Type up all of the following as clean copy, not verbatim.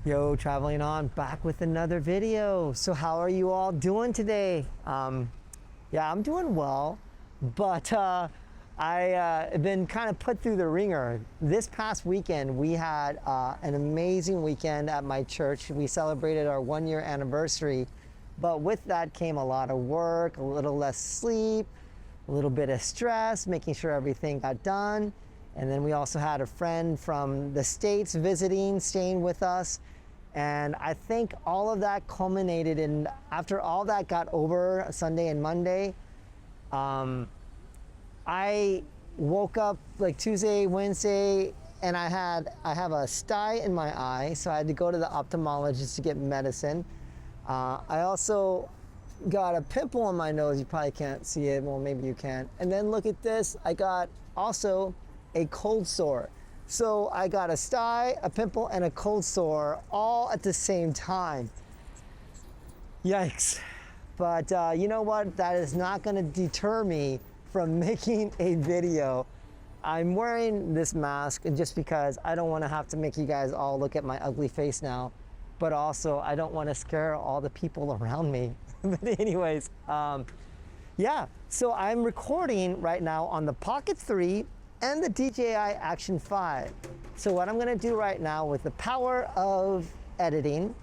Yo, traveling on, back with another video. So how are you all doing today? Yeah, I'm doing well, but I've been kind of put through the ringer. This past weekend, we had an amazing weekend at my church. We celebrated our 1-year anniversary, but with that came a lot of work, a little less sleep, a little bit of stress, making sure everything got done. And then we also had a friend from the States visiting, staying with us. And I think all of that culminated in, after all that got over Sunday and Monday, I woke up like Tuesday, Wednesday, and I have a sty in my eye, so I had to go to the ophthalmologist to get medicine. I also got a pimple on my nose. You probably can't see it. Well, maybe you can. And then look at this. I got also a cold sore. So I got a sty, a pimple, and a cold sore all at the same time. Yikes. But you know what? That is not going to deter me from making a video. I'm wearing this mask just because I don't want to have to make you guys all look at my ugly face now. But also, I don't want to scare all the people around me. But anyways, yeah. So I'm recording right now on the Pocket 3 and the DJI Action 5. So what I'm gonna do right now with the power of editing,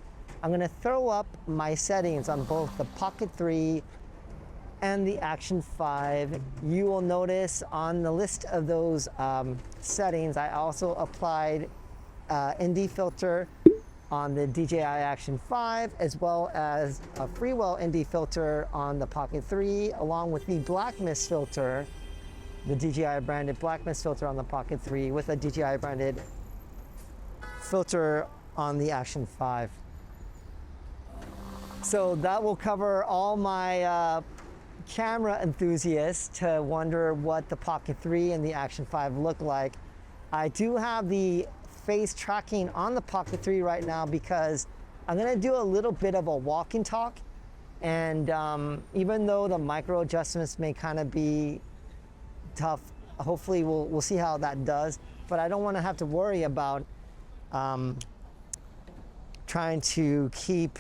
I'm gonna throw up my settings on both the Pocket 3 and the Action 5. You will notice on the list of those settings, I also applied ND filter on the DJI Action 5, as well as a Freewell ND filter on the Pocket 3, along with the black mist filter, the DJI branded black mist filter on the Pocket 3 with a DJI branded filter on the Action 5. So that will cover all my camera enthusiasts to wonder what the Pocket 3 and the Action 5 look like. I do have the face tracking on the Pocket 3 right now because I'm gonna do a little bit of a walk and talk. And even though the micro adjustments may kind of be tough, hopefully we'll see how that does, but I don't want to have to worry about trying to keep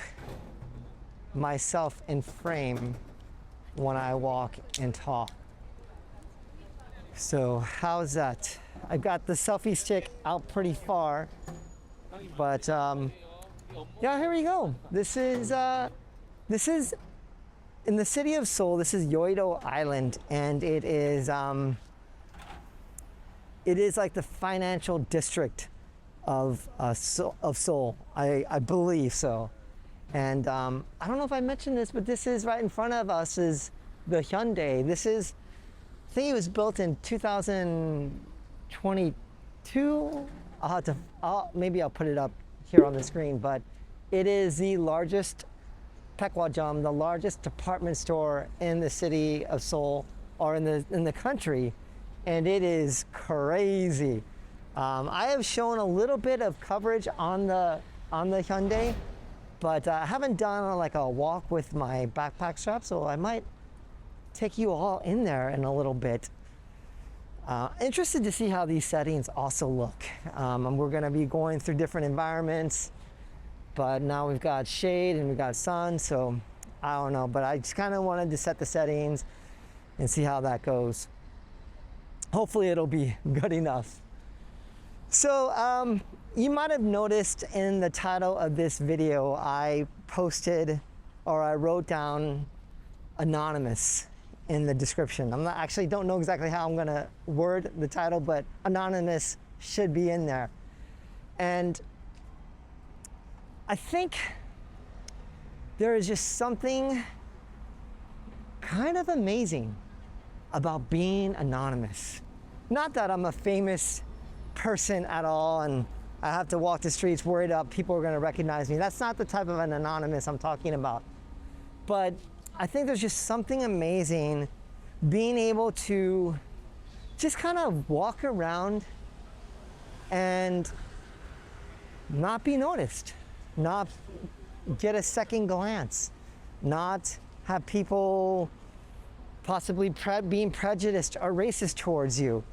myself in frame when I walk and talk. So how's that? I got the selfie stick out pretty far, but yeah, here we go. This is in the city of Seoul. This is Yeouido Island, and it is like the financial district of Seoul. I believe so. And I don't know if I mentioned this, but this is right in front of us is the Hyundai. This is, I think it was built in 2022. Maybe I'll put it up here on the screen, but it is the largest Pekwajam, the largest department store in the city of Seoul, or in the country, and it is crazy. I have shown a little bit of coverage on the Hyundai, but I haven't done like a walk with my backpack strap, so I might take you all in there in a little bit. Interested to see how these settings also look. And we're going to be going through different environments. But now we've got shade and we've got sun, so I don't know. But I just kind of wanted to set the settings and see how that goes. Hopefully it'll be good enough. So you might have noticed in the title of this video, I posted, or I wrote down anonymous in the description. Actually don't know exactly how I'm gonna word the title, but anonymous should be in there. And I think there is just something kind of amazing about being anonymous. Not that I'm a famous person at all and I have to walk the streets worried that people are gonna recognize me. That's not the type of an anonymous I'm talking about. But I think there's just something amazing being able to just kind of walk around and not be noticed. Not get a second glance, not have people possibly being prejudiced or racist towards you.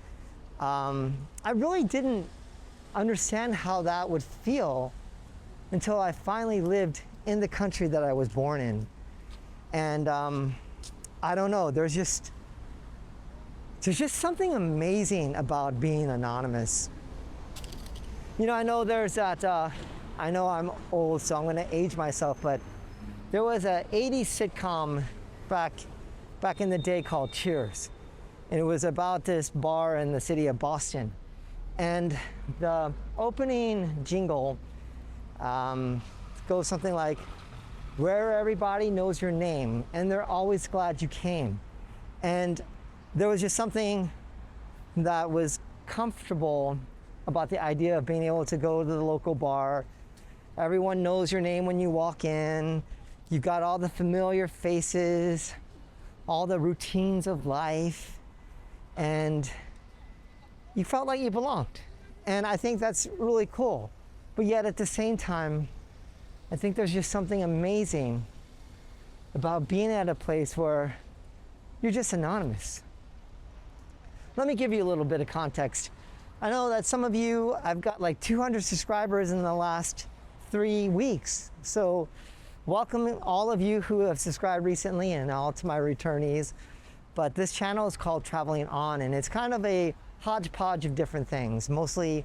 I really didn't understand how that would feel until I finally lived in the country that I was born in. And I don't know, there's just something amazing about being anonymous. You know, I know there's that, I know I'm old, so I'm gonna age myself, but there was a 80s sitcom back in the day called Cheers. And it was about this bar in the city of Boston. And the opening jingle goes something like, where everybody knows your name and they're always glad you came. And there was just something that was comfortable about the idea of being able to go to the local bar. Everyone knows your name when you walk in. You've got all the familiar faces, all the routines of life, and you felt like you belonged. And I think that's really cool. But yet at the same time, I think there's just something amazing about being at a place where you're just anonymous. Let me give you a little bit of context. I know that some of you, I've got like 200 subscribers in the last 3 weeks. So welcome all of you who have subscribed recently and all to my returnees. But this channel is called Traveling On, and it's kind of a hodgepodge of different things. Mostly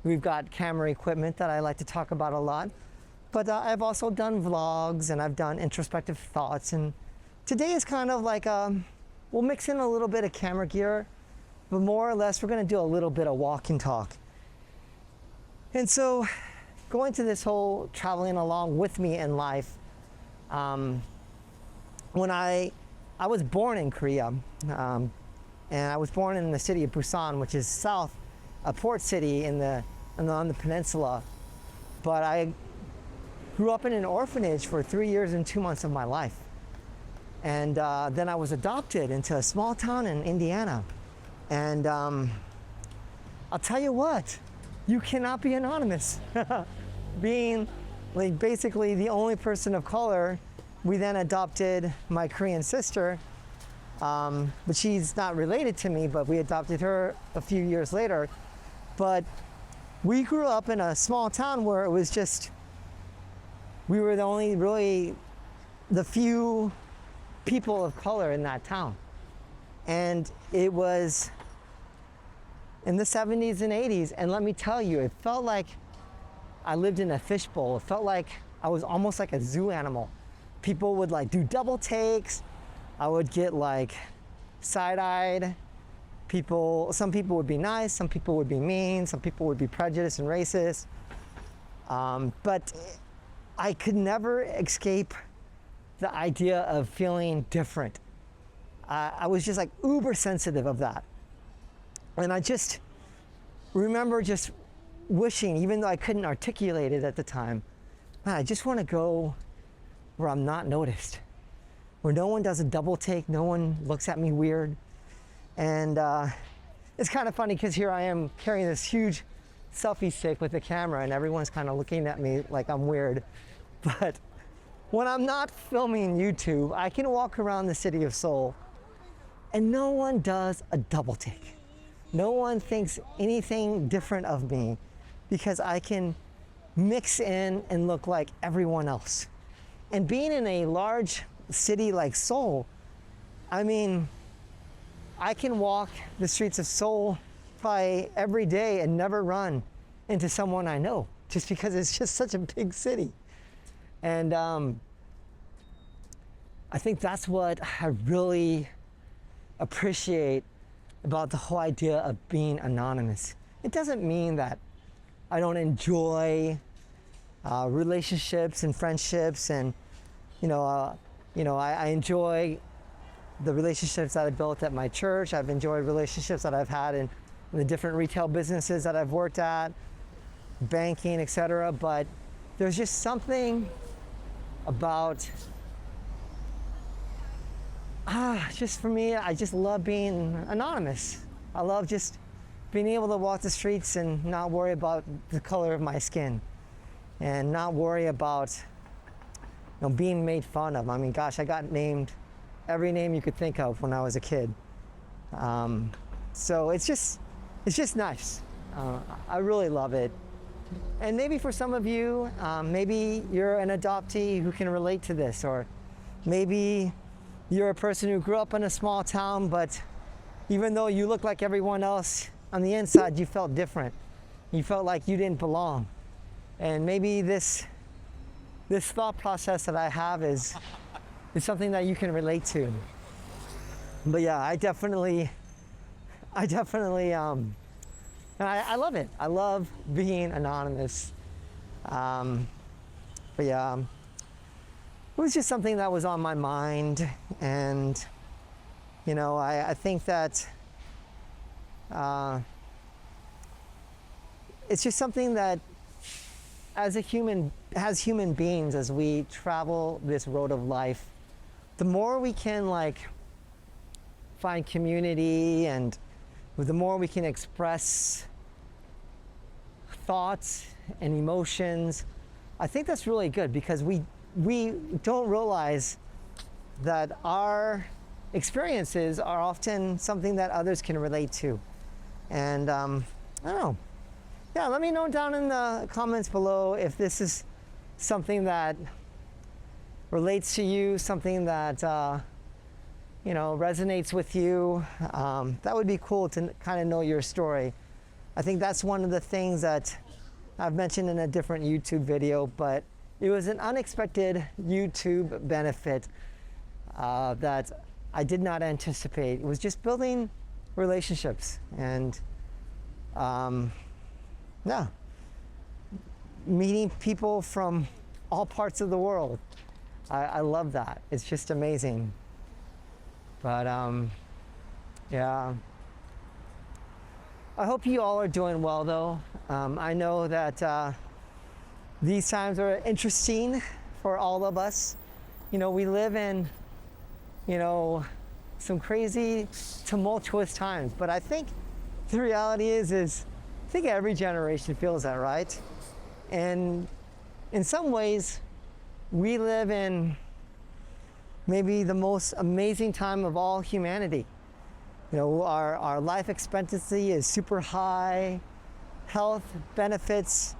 we've got camera equipment that I like to talk about a lot. But I've also done vlogs and I've done introspective thoughts. And today is kind of like, we'll mix in a little bit of camera gear, but more or less we're gonna do a little bit of walk and talk. And so going to this whole traveling along with me in life, when I was born in Korea, and I was born in the city of Busan, which is south, a port city on the peninsula. But I grew up in an orphanage for 3 years and 2 months of my life. And then I was adopted into a small town in Indiana. And I'll tell you what, you cannot be anonymous. Being like basically the only person of color, we then adopted my Korean sister, but she's not related to me, but we adopted her a few years later. But we grew up in a small town where it was just, we were the only really, the few people of color in that town. And it was in the 70s and 80s, and let me tell you, it felt like I lived in a fishbowl. It felt like I was almost like a zoo animal. People would like do double takes. I would get like side-eyed. Some people would be nice, some people would be mean, some people would be prejudiced and racist. But I could never escape the idea of feeling different. I was just like uber sensitive of that. And I just remember just wishing, even though I couldn't articulate it at the time, man, I just want to go where I'm not noticed, where no one does a double take, no one looks at me weird. And it's kind of funny because here I am carrying this huge selfie stick with the camera and everyone's kind of looking at me like I'm weird. But when I'm not filming YouTube, I can walk around the city of Seoul and no one does a double take. No one thinks anything different of me because I can mix in and look like everyone else. And being in a large city like Seoul, I mean, I can walk the streets of Seoul probably every day and never run into someone I know, just because it's just such a big city. And I think that's what I really appreciate about the whole idea of being anonymous. It doesn't mean that I don't enjoy relationships and friendships, and I enjoy the relationships that I built at my church. I've enjoyed relationships that I've had in the different retail businesses that I've worked at, banking, etc. But there's just something about, just for me, I just love being anonymous. I love just being able to walk the streets and not worry about the color of my skin and not worry about being made fun of. I mean, gosh, I got named every name you could think of when I was a kid. So it's just nice. I really love it. And maybe for some of you, maybe you're an adoptee who can relate to this, or maybe you're a person who grew up in a small town, but even though you look like everyone else, on the inside you felt different. You felt like you didn't belong. And maybe this thought process that I have is something that you can relate to. But yeah, I definitely, and I love it. I love being anonymous. But yeah, it was just something that was on my mind, and you know, I think that it's just something that as human beings, as we travel this road of life, the more we can like find community, and the more we can express thoughts and emotions, I think that's really good, because we don't realize that our experiences are often something that others can relate to. And I don't know. Yeah, let me know down in the comments below if this is something that relates to you, something that you know, resonates with you. That would be cool to kind of know your story. I think that's one of the things that I've mentioned in a different YouTube video, but it was an unexpected YouTube benefit that I did not anticipate. It was just building relationships, and yeah, meeting people from all parts of the world. I love that. It's just amazing. But yeah, I hope you all are doing well, though. I know that these times are interesting for all of us. You know, we live in, you know, some crazy, tumultuous times. But I think the reality is I think every generation feels that, right? And in some ways, we live in maybe the most amazing time of all humanity. You know, our life expectancy is super high. Health benefits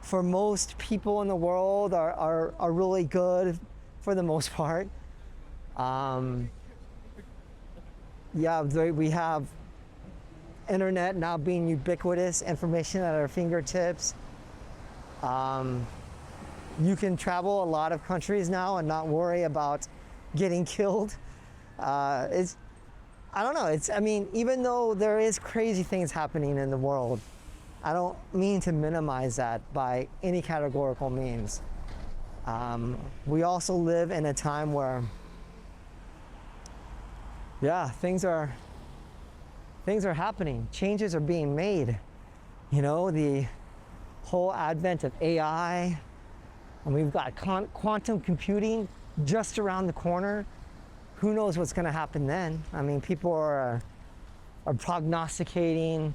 for most people in the world are really good for the most part. Yeah, we have internet now being ubiquitous, information at our fingertips. You can travel a lot of countries now and not worry about getting killed. I don't know, I mean, even though there is crazy things happening in the world, I don't mean to minimize that by any categorical means. We also live in a time where, yeah, things are happening. Changes are being made. You know, the whole advent of AI, and we've got quantum computing just around the corner. Who knows what's going to happen then? I mean, people are prognosticating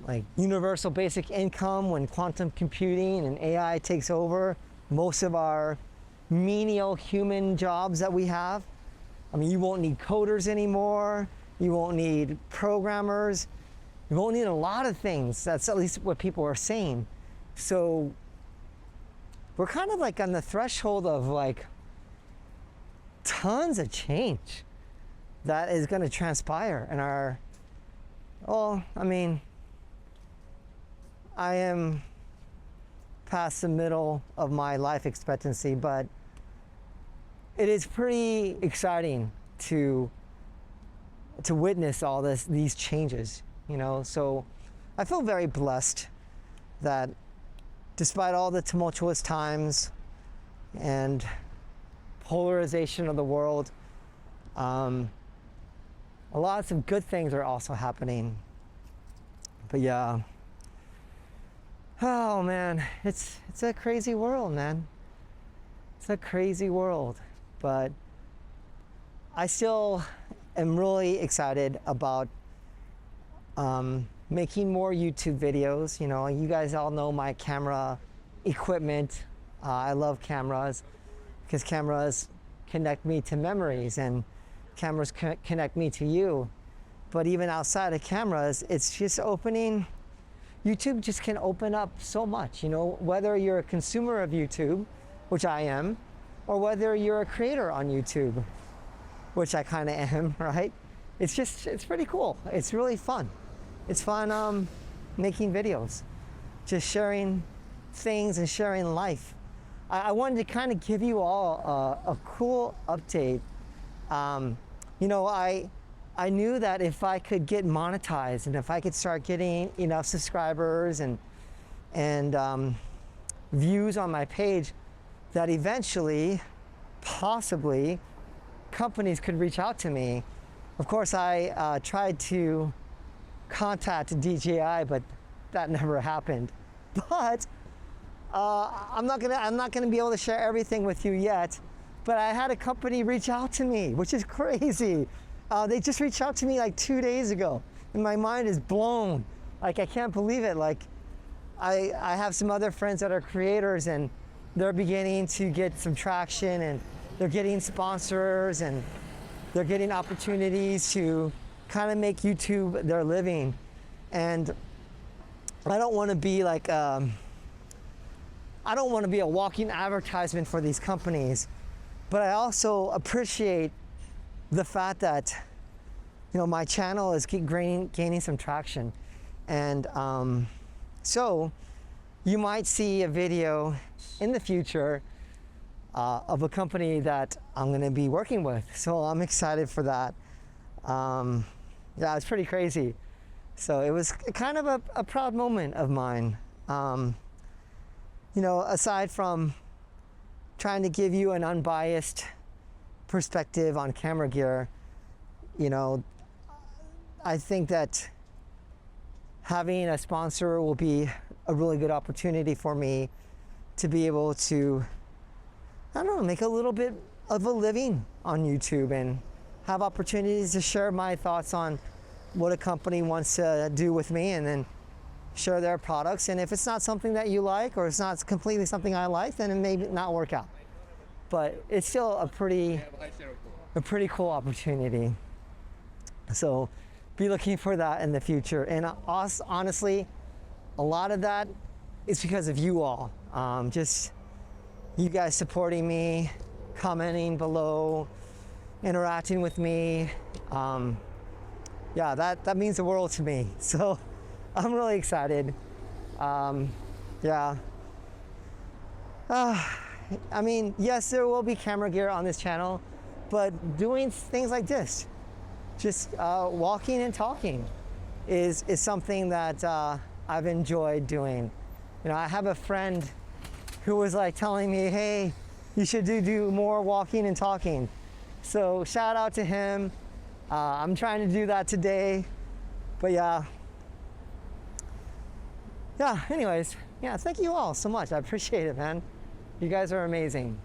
like universal basic income when quantum computing and AI takes over most of our menial human jobs that we have. I mean, you won't need coders anymore. You won't need programmers. You won't need a lot of things. That's at least what people are saying. So we're kind of like on the threshold of like tons of change that is going to transpire in our, well, I mean, I am past the middle of my life expectancy, but it is pretty exciting to witness all these changes, you know. So I feel very blessed that despite all the tumultuous times and polarization of the world, a lot of good things are also happening. But yeah, oh man, it's a crazy world, man. It's a crazy world, but I still am really excited about making more YouTube videos. You know, you guys all know my camera equipment. I love cameras because cameras connect me to memories, and cameras connect me to you. But even outside of cameras, it's just opening YouTube just can open up so much, you know, whether you're a consumer of YouTube, which I am, or whether you're a creator on YouTube, which I kind of am, right? It's pretty cool. It's really fun. It's fun making videos, just sharing things and sharing life. I wanted to kind of give you all a cool update. You know, I knew that if I could get monetized and if I could start getting enough subscribers and views on my page, that eventually, possibly, companies could reach out to me. Of course, I tried to contact DJI, but that never happened. But I'm not gonna be able to share everything with you yet. But I had a company reach out to me, which is crazy. They just reached out to me like 2 days ago, and my mind is blown. Like, I can't believe it. Like, I have some other friends that are creators, and they're beginning to get some traction, and they're getting sponsors, and they're getting opportunities to kind of make YouTube their living. And I don't want to be like, I don't want to be a walking advertisement for these companies, but I also appreciate the fact that, you know, my channel is gaining some traction. And so you might see a video in the future of a company that I'm going to be working with. So I'm excited for that. Yeah, it's pretty crazy. So it was kind of a proud moment of mine. You know, aside from trying to give you an unbiased perspective on camera gear, you know, I think that having a sponsor will be a really good opportunity for me to be able to, I don't know, make a little bit of a living on YouTube and have opportunities to share my thoughts on what a company wants to do with me, and then share their products. And if it's not something that you like, or it's not completely something I like, then it may not work out. But it's still a pretty cool opportunity. So be looking for that in the future. And honestly, a lot of that is because of you all. Just you guys supporting me, commenting below, interacting with me. Yeah, that means the world to me. So I'm really excited. Yeah. I mean, yes, there will be camera gear on this channel, but doing things like this, just walking and talking, is something that I've enjoyed doing. You know, I have a friend who was like telling me, hey, you should do more walking and talking. So shout out to him. I'm trying to do that today, but yeah, anyways, yeah, thank you all so much. I appreciate it, man. You guys are amazing.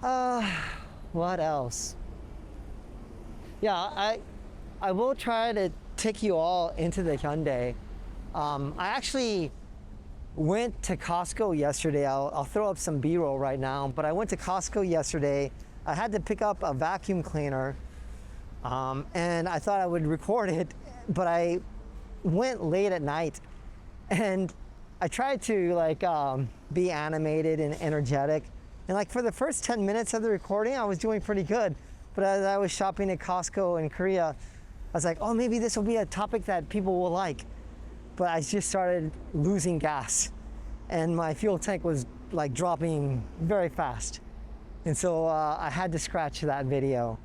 What else? Yeah, I will try to take you all into the Hyundai. I actually went to Costco yesterday. I'll throw up some B-roll right now, but I went to Costco yesterday. I had to pick up a vacuum cleaner, and I thought I would record it, but I went late at night, and I tried to like be animated and energetic, and like for the first 10 minutes of the recording, I was doing pretty good. But as I was shopping at Costco in Korea, I was like, oh, maybe this will be a topic that people will like. But I just started losing gas, and my fuel tank was like dropping very fast. And so I had to scratch that video.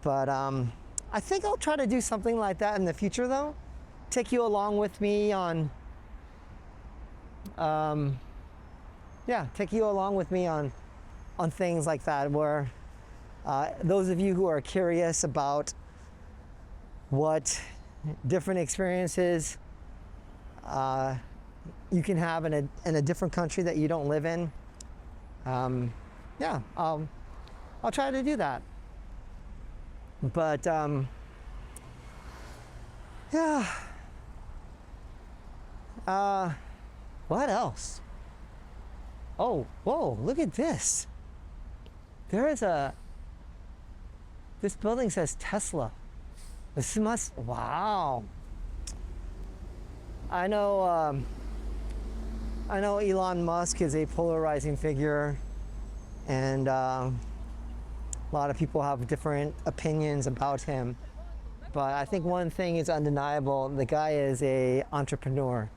But I think I'll try to do something like that in the future though. Take you along with me on, take you along with me on things like that, where those of you who are curious about what different experiences you can have in a different country that you don't live in, yeah, I'll try to do that. But yeah, what else? Oh, whoa, look at this. This building says Tesla. Wow. I know I know Elon Musk is a polarizing figure, and a lot of people have different opinions about him. But I think one thing is undeniable: the guy is a entrepreneur,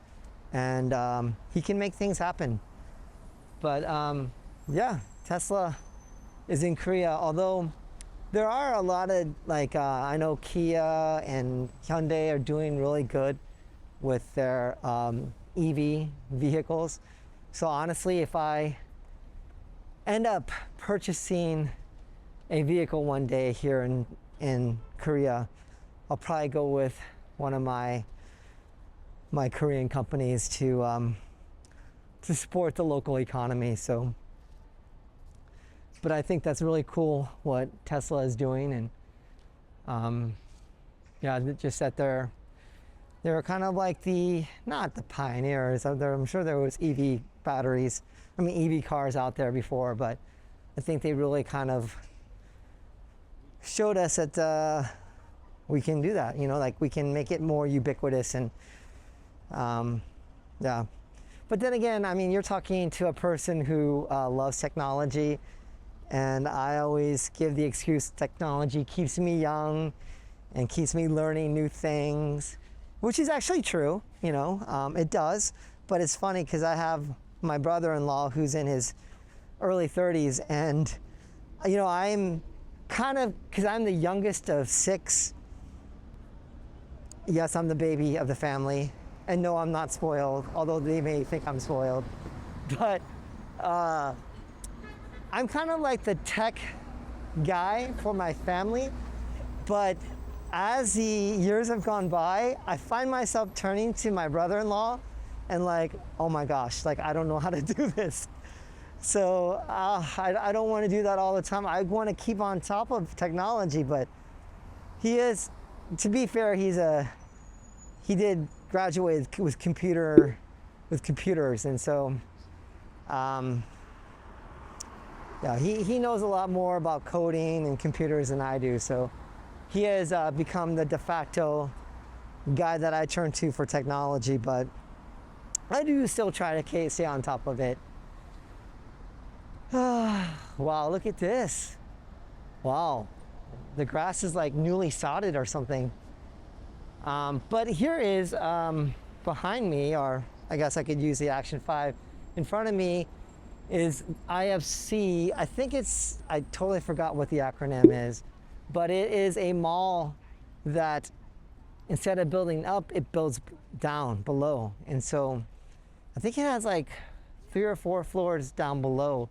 and he can make things happen. But yeah, Tesla is in Korea, although there are a lot of I know Kia and Hyundai are doing really good with their EV vehicles. So honestly, if I end up purchasing a vehicle one day here in Korea, I'll probably go with one of my Korean companies to support the local economy. So, but I think that's really cool what Tesla is doing, and yeah, just that they're kind of like not the pioneers. I'm sure there was EV batteries, EV cars out there before, but I think they really kind of showed us that we can do that. Like we can make it more ubiquitous, and yeah. But then again, you're talking to a person who loves technology, and I always give the excuse technology keeps me young and keeps me learning new things, which is actually true. It does. But it's funny because I have my brother-in-law who's in his early 30s, and I'm kind of, because I'm the youngest of 6. Yes, I'm the baby of the family, and no, I'm not spoiled, although they may think I'm spoiled. But I'm kind of like the tech guy for my family, but as the years have gone by, I find myself turning to my brother-in-law and oh my gosh, I don't know how to do this. So I don't want to do that all the time. I want to keep on top of technology, but he is, to be fair, he did graduate with computers, and so yeah, he knows a lot more about coding and computers than I do. So he has become the de facto guy that I turn to for technology, but I do still try to stay on top of it. Wow, look at this. Wow, the grass is like newly sodded or something. But here is behind me, or I guess I could use the Action 5. In front of me is IFC. I totally forgot what the acronym is, but it is a mall that instead of building up, it builds down below. And so I think it has 3 or 4 floors down below.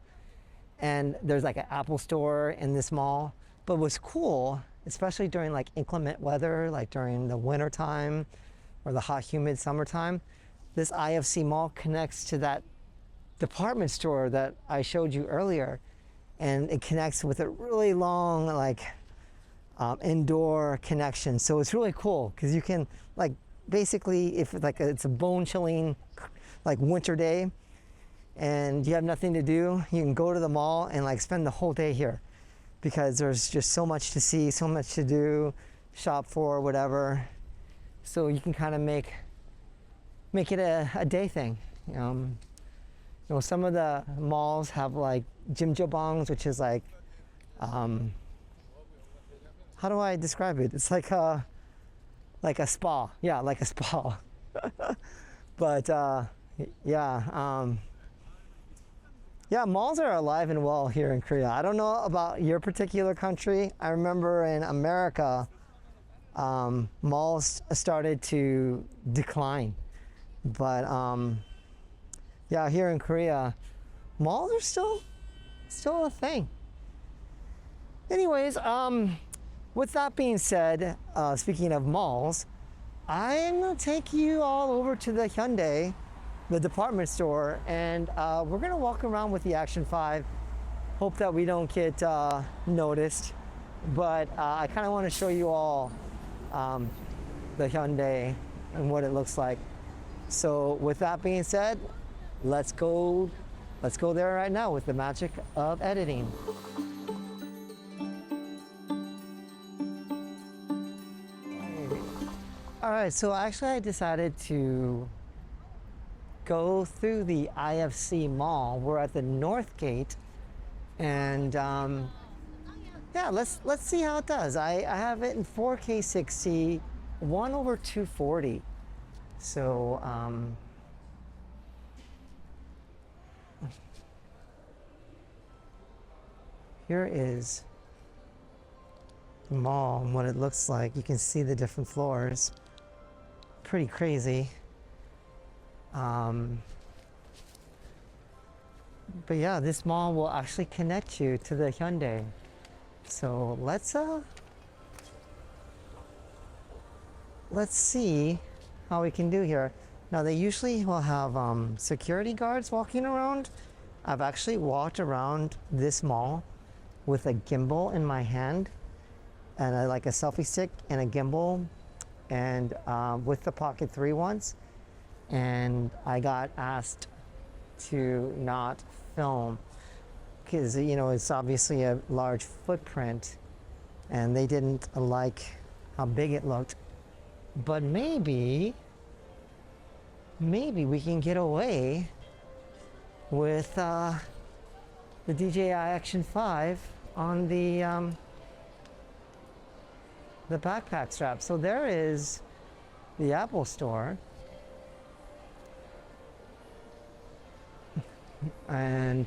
And there's an Apple store in this mall. But what's cool, especially during inclement weather, during the winter time or the hot, humid summertime, this IFC mall connects to that department store that I showed you earlier. And it connects with a really long, indoor connection. So it's really cool because you can, basically, if it's a bone-chilling, winter day and you have nothing to do, you can go to the mall and spend the whole day here, because there's just so much to see, so much to do, shop for, whatever. So you can kind of make it a day thing. Some of the malls have jjimjilbangs, which is how do I describe it? It's like a spa. Yeah, like a spa. But yeah, yeah, malls are alive and well here in Korea. I don't know about your particular country. I remember in America, malls started to decline. But yeah, here in Korea, malls are still a thing. Anyways, with that being said, speaking of malls, I'm gonna take you all over to the Hyundai, the department store, and we're gonna walk around with the Action 5. Hope that we don't get noticed, but I kind of want to show you all the Hyundai and what it looks like. So with that being said, let's go there right now with the magic of editing. All right, so actually I decided to go through the IFC mall. We're at the north gate, and yeah, let's see how it does. I have it in 4K 60, 1/240. So here is the mall and what it looks like. You can see the different floors. Pretty crazy. But yeah, this mall will actually connect you to the Hyundai. So let's see how we can do here. Now they usually will have security guards walking around. I've actually walked around this mall with a gimbal in my hand and like a selfie stick and a gimbal, and with the Pocket 3 once, and I got asked to not film because, you know, it's obviously a large footprint and they didn't like how big it looked. But maybe we can get away with the DJI Action 5 on the backpack strap. So there is the Apple Store. And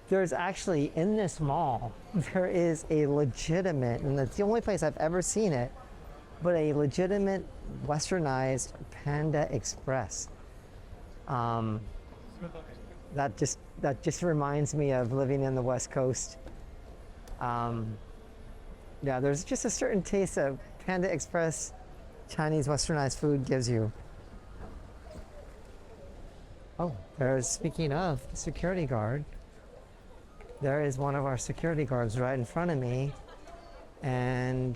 there's actually, in this mall, there is a legitimate, and that's the only place I've ever seen it, but a legitimate westernized Panda Express. That just reminds me of living in the West Coast. Yeah, there's just a certain taste of Panda Express Chinese westernized food gives you. Oh, speaking of the security guard, there is one of our security guards right in front of me, and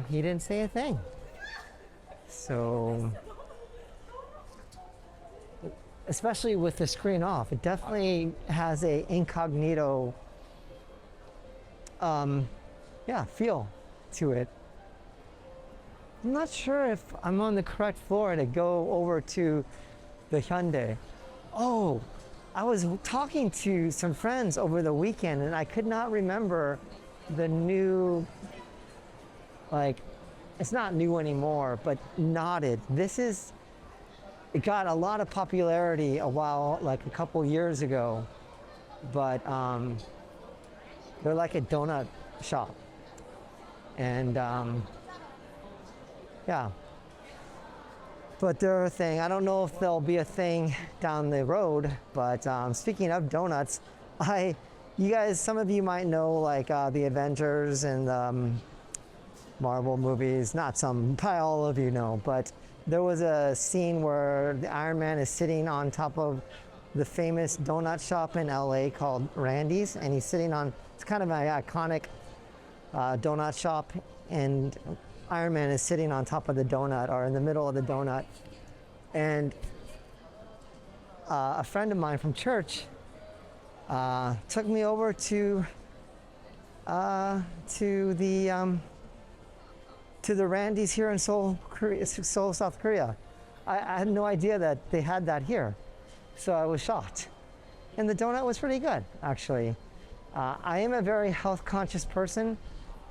he didn't say a thing. So, especially with the screen off, it definitely has a incognito, feel to it. I'm not sure if I'm on the correct floor to go over to the Hyundai. Oh, I was talking to some friends over the weekend and I could not remember the new, like, it's not new anymore, but knotted. It got a lot of popularity like a couple years ago, but they're like a donut shop. And yeah. But they're a thing. I don't know if there'll be a thing down the road, but speaking of donuts, you guys, some of you might know like the Avengers and Marvel movies, not some, probably all of you know, but there was a scene where the Iron Man is sitting on top of the famous donut shop in LA called Randy's, and he's sitting on, it's kind of an iconic donut shop, and Iron Man is sitting on top of the donut or in the middle of the donut. And a friend of mine from church took me over to the Randy's here in Seoul, South Korea. I had no idea that they had that here, so I was shocked. And the donut was pretty good, actually. I am a very health conscious person,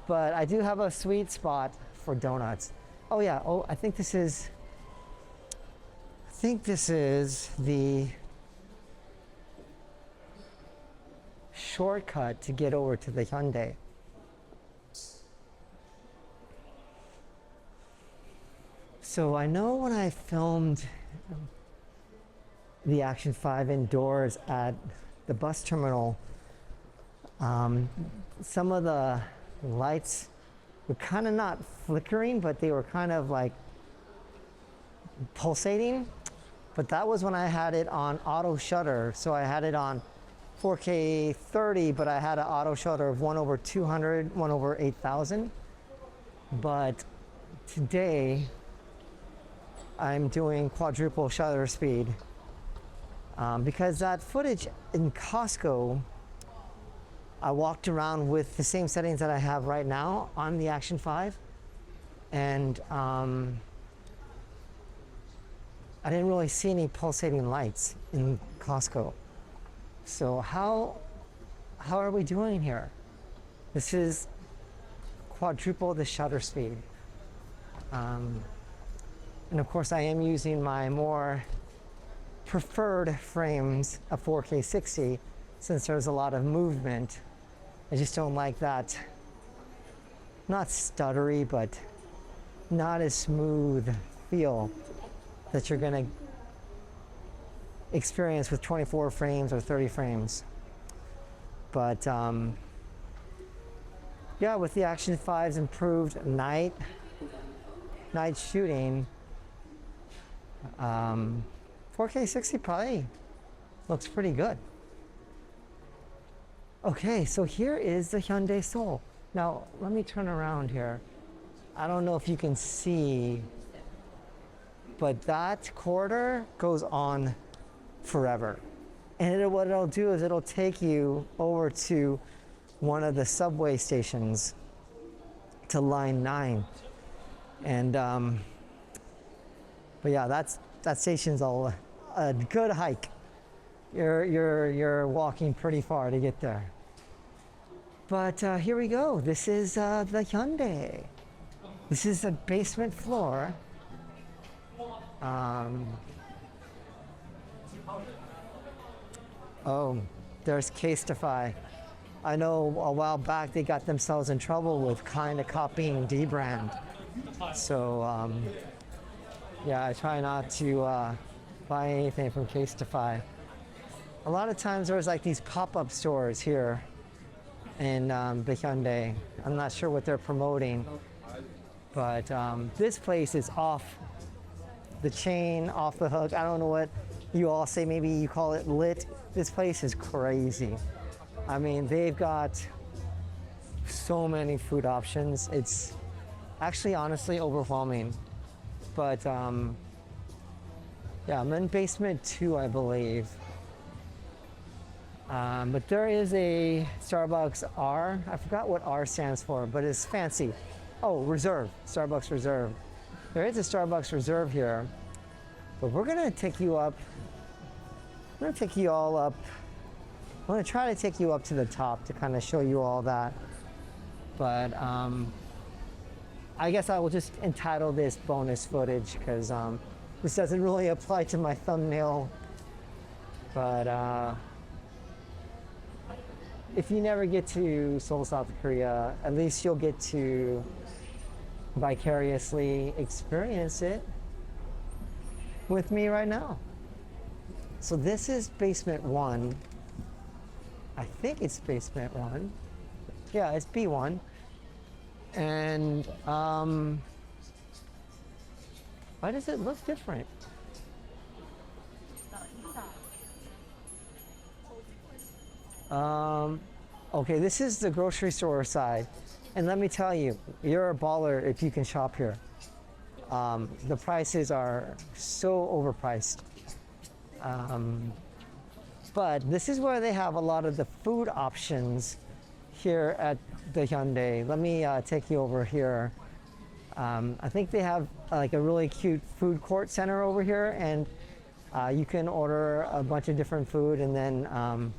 but I do have a sweet spot for donuts. Oh yeah, I think this is the shortcut to get over to the Hyundai. So I know when I filmed the Action 5 indoors at the bus terminal, some of the lights were kind of not flickering, but they were kind of like pulsating. But that was when I had it on auto shutter. So I had it on 4K 30, but I had an auto shutter of 1/200, 1/8000. But today I'm doing quadruple shutter speed because that footage in Costco, I walked around with the same settings that I have right now on the Action 5, and I didn't really see any pulsating lights in Costco. So how are we doing here? This is quadruple the shutter speed. And of course I am using my more preferred frames of 4K 60 since there's a lot of movement. I just don't like that, not stuttery, but not as smooth feel that you're gonna experience with 24 frames or 30 frames. But yeah, with the Action 5's improved night shooting, 4K 60 probably looks pretty good. Okay, so here is the Hyundai Seoul. Now, let me turn around here. I don't know if you can see, but that corridor goes on forever. And what it'll do is it'll take you over to one of the subway stations, to line 9. And, but yeah, that station's a good hike. You're walking pretty far to get there. But here we go. This is the Hyundai. This is a basement floor. Oh, there's Casetify. I know a while back they got themselves in trouble with kind of copying D-brand. So yeah, I try not to buy anything from Casetify. A lot of times there's like these pop-up stores here in the Hyundai. I'm not sure what they're promoting, but this place is off the chain, off the hook. I don't know what you all say, maybe you call it lit. This place is crazy. I mean, they've got so many food options. It's actually honestly overwhelming. But yeah, I'm in basement 2, I believe. But there is a Starbucks R. I forgot what R stands for, but it's fancy. Oh, Reserve, Starbucks Reserve. There is a Starbucks Reserve here, but we're gonna take you up. I'm gonna take you all up. I'm gonna try to take you up to the top to kind of show you all that. But I guess I will just entitle this bonus footage because this doesn't really apply to my thumbnail. But if you never get to Seoul, South Korea, at least you'll get to vicariously experience it with me right now. So this is basement 1. I think it's basement 1. Yeah, it's B1. And why does it look different? Okay, this is the grocery store side. And let me tell you, you're a baller if you can shop here. The prices are so overpriced. But this is where they have a lot of the food options here at the Hyundai. Let me take you over here. I think they have like a really cute food court center over here, and you can order a bunch of different food and then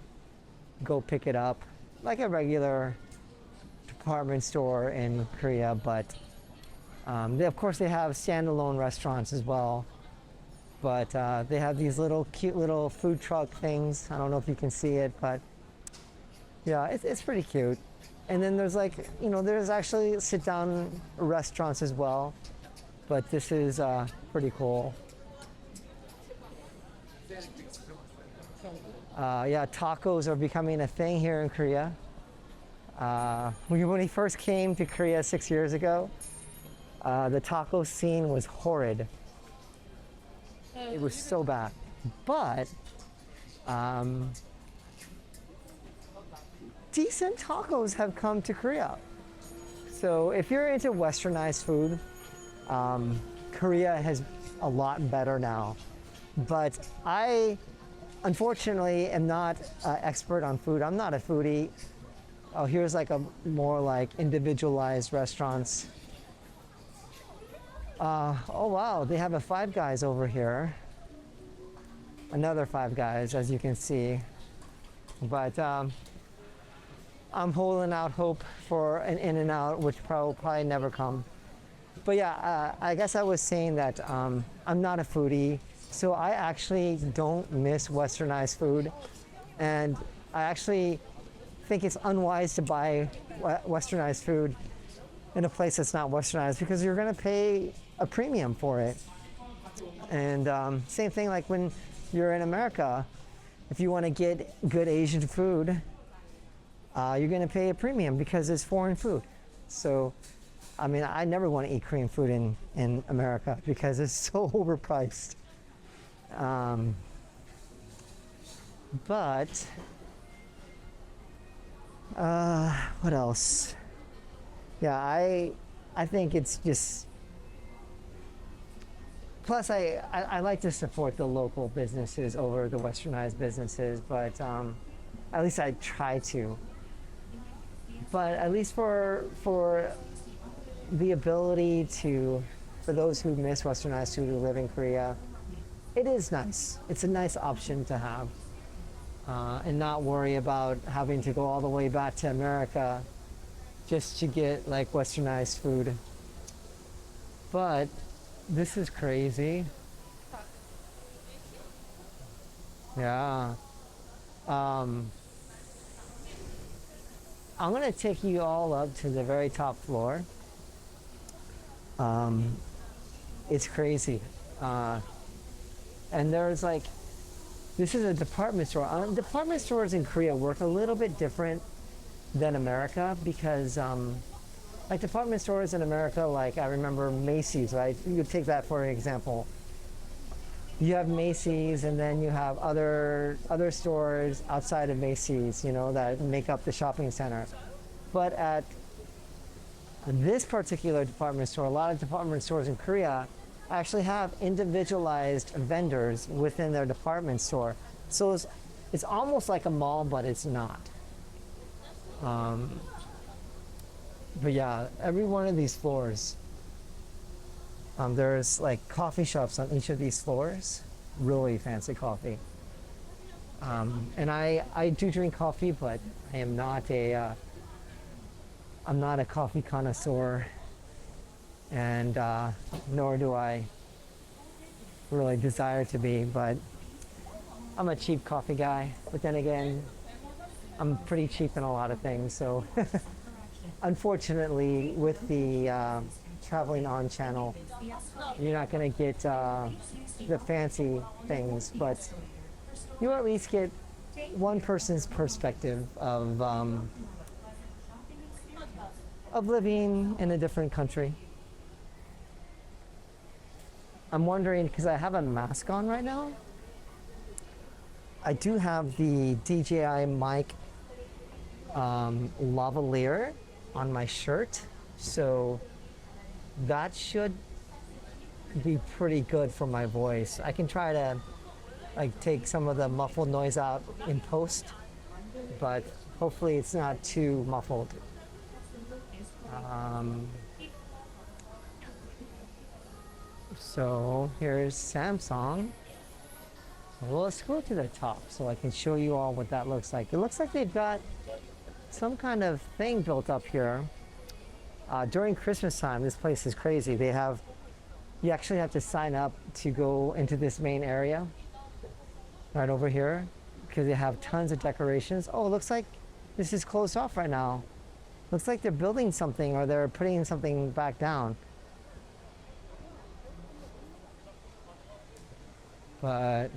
go pick it up like a regular department store in Korea. But of course they have standalone restaurants as well. But they have these cute little food truck things. I don't know if you can see it, but yeah, it's pretty cute. And then there's there's actually sit-down restaurants as well. But this is pretty cool. Yeah, tacos are becoming a thing here in Korea. When we first came to Korea 6 years ago, the taco scene was horrid. It was so bad. But decent tacos have come to Korea. So if you're into westernized food, Korea has a lot better now. But I, unfortunately, am not an expert on food. I'm not a foodie. Oh, here's like a more like individualized restaurants. Oh wow, they have a Five Guys over here. another Five Guys, as you can see. But I'm holding out hope for an In-N-Out, which probably never come. But yeah, I guess I was saying that I'm not a foodie, so I actually don't miss westernized food. And I actually think it's unwise to buy westernized food in a place that's not westernized because you're going to pay a premium for it. And same thing like when you're in America, if you want to get good Asian food, you're going to pay a premium because it's foreign food. So, I mean, I never want to eat Korean food in America because it's so overpriced. But what else? Yeah, I think it's just. Plus, I like to support the local businesses over the westernized businesses, but at least I try to. But at least for the ability to, for those who miss westernized food who live in Korea, it is nice. It's a nice option to have. And not worry about having to go all the way back to America just to get like westernized food. But this is crazy. Yeah. I'm gonna take you all up to the very top floor. It's crazy. And there's like, this is a department store. Department stores in Korea work a little bit different than America because like department stores in America, like I remember Macy's, right? You take that for an example. You have Macy's and then you have other stores outside of Macy's, you know, that make up the shopping center. But at this particular department store, a lot of department stores in Korea actually have individualized vendors within their department store. So it's almost like a mall, but it's not. But yeah, every one of these floors, there's like coffee shops on each of these floors, really fancy coffee. And I do drink coffee, but I am not I'm not a coffee connoisseur, and nor do I really desire to be, but I'm a cheap coffee guy. But then again, I'm pretty cheap in a lot of things, so unfortunately with the traveling on channel, you're not going to get the fancy things, but you at least get one person's perspective of living in a different country. I'm wondering, because I have a mask on right now, I do have the DJI mic lavalier on my shirt, so that should be pretty good for my voice. I can try to like take some of the muffled noise out in post, but hopefully it's not too muffled. So here's Samsung. Well, let's go to the top so I can show you all what that looks like. It looks like they've got some kind of thing built up here. During Christmas time, this place is crazy. You actually have to sign up to go into this main area right over here because they have tons of decorations. Oh, it looks like this is closed off right now. Looks like they're building something or they're putting something back down. But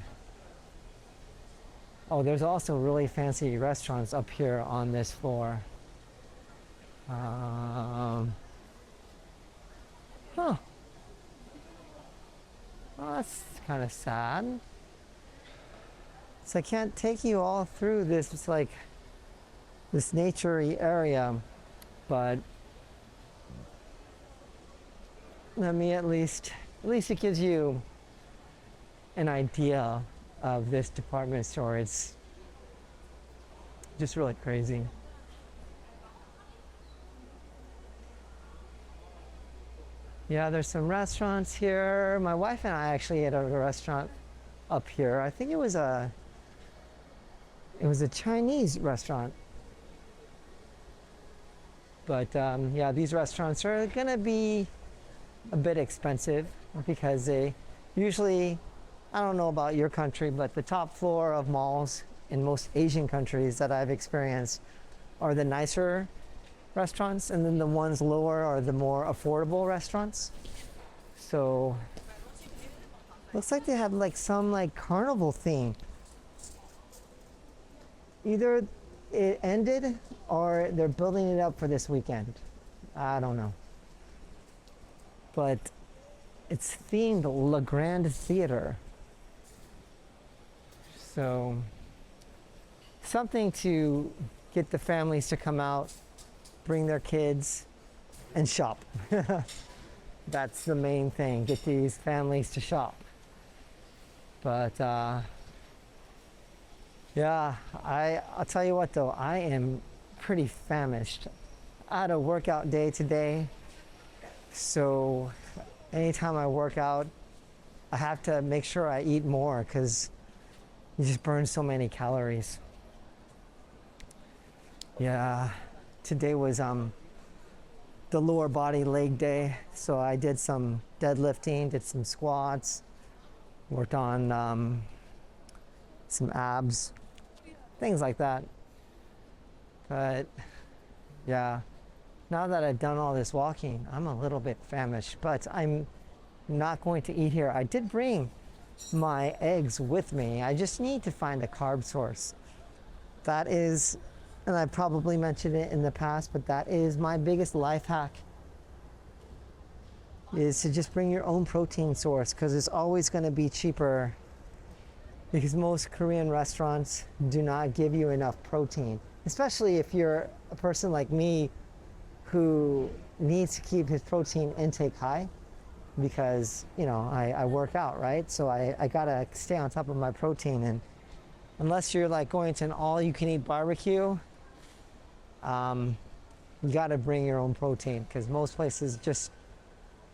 oh, there's also really fancy restaurants up here on this floor. Huh. Well, that's kind of sad. So I can't take you all through this. It's like this nature-y area, but let me at least it gives you an idea of this department store. It's just really crazy. Yeah, there's some restaurants here. My wife and I actually ate at a restaurant up here. I think it was a Chinese restaurant. But yeah, these restaurants are gonna be a bit expensive because they usually, I don't know about your country, but the top floor of malls in most Asian countries that I've experienced are the nicer restaurants, and then the ones lower are the more affordable restaurants. So looks like they have like some like carnival theme. Either it ended or they're building it up for this weekend. I don't know. But it's themed La Grande Theater. So something to get the families to come out, bring their kids, and shop. That's the main thing, get these families to shop. But yeah, I'll tell you what though, I am pretty famished. I had a workout day today, so anytime I work out, I have to make sure I eat more because you just burn so many calories. Yeah, today was the lower body leg day, so I did some deadlifting, did some squats, worked on some abs, things like that. But yeah, now that I've done all this walking, I'm a little bit famished, but I'm not going to eat here. I did bring my eggs with me. I just need to find a carb source. That is, and I probably mentioned it in the past, but that is my biggest life hack, is to just bring your own protein source, because it's always going to be cheaper, because most Korean restaurants do not give you enough protein, especially if you're a person like me who needs to keep his protein intake high, because you know I work out, right? So I gotta stay on top of my protein, and unless you're like going to an all-you-can-eat barbecue, you gotta bring your own protein, because most places just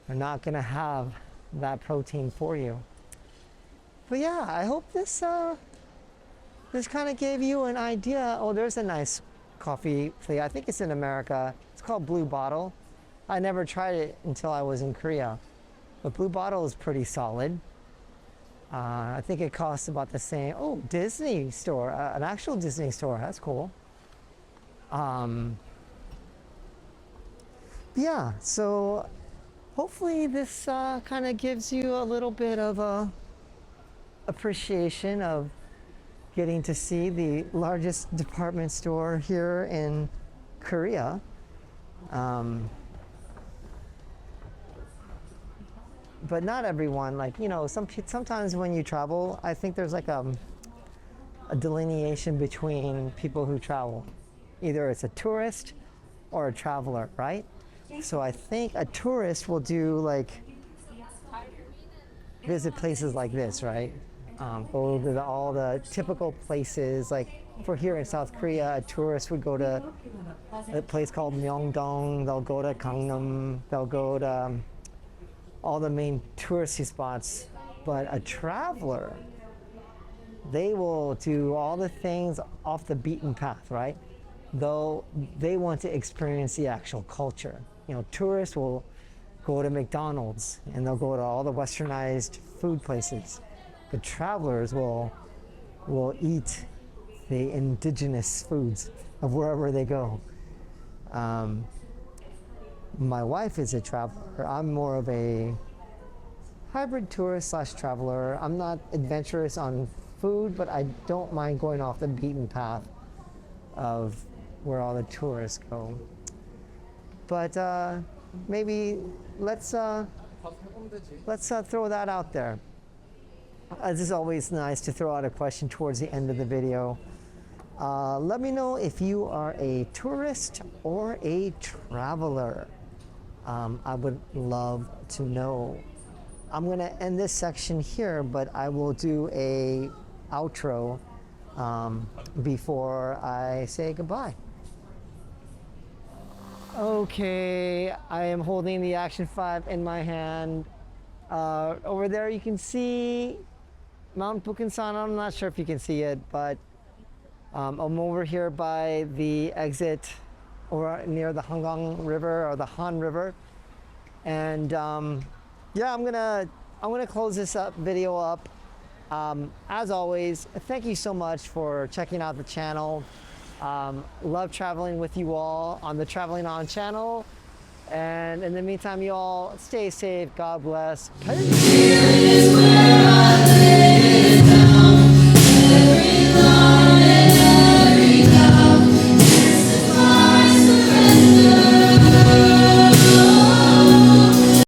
are not gonna have that protein for you. But yeah, I hope this kind of gave you an idea. Oh, there's a nice coffee place. I think it's in America. It's called Blue Bottle. I never tried it until I was in Korea. But Blue Bottle is pretty solid. I think it costs about the same. Oh, Disney store, an actual Disney store. That's cool. Yeah, so hopefully this kind of gives you a little bit of a appreciation of getting to see the largest department store here in Korea. But not everyone, like, you know, sometimes when you travel, I think there's like a delineation between people who travel. Either it's a tourist or a traveler, right? So I think a tourist will do like visit places like this, right? Go to all the typical places. Like for here in South Korea, a tourist would go to a place called Myeongdong. They'll go to Gangnam. They'll go to all the main touristy spots. But a traveler, they will do all the things off the beaten path, right? Though they want to experience the actual culture. You know, tourists will go to McDonald's and they'll go to all the westernized food places. The travelers will eat the indigenous foods of wherever they go. My wife is a traveler. I'm more of a hybrid tourist / traveler. I'm not adventurous on food, but I don't mind going off the beaten path of where all the tourists go. But maybe let's throw that out there. This is always nice to throw out a question towards the end of the video. Let me know if you are a tourist or a traveler. I would love to know. I'm going to end this section here, but I will do a outro before I say goodbye. Okay, I am holding the Action 5 in my hand. Over there you can see Mount Bukhansan. I'm not sure if you can see it, but I'm over here by the exit or near the Hangang River or the Han River. And yeah, I'm gonna close this video up. As always, thank you so much for checking out the channel. Love traveling with you all on the Traveling On channel. And in the meantime, you all stay safe. God bless. Peace.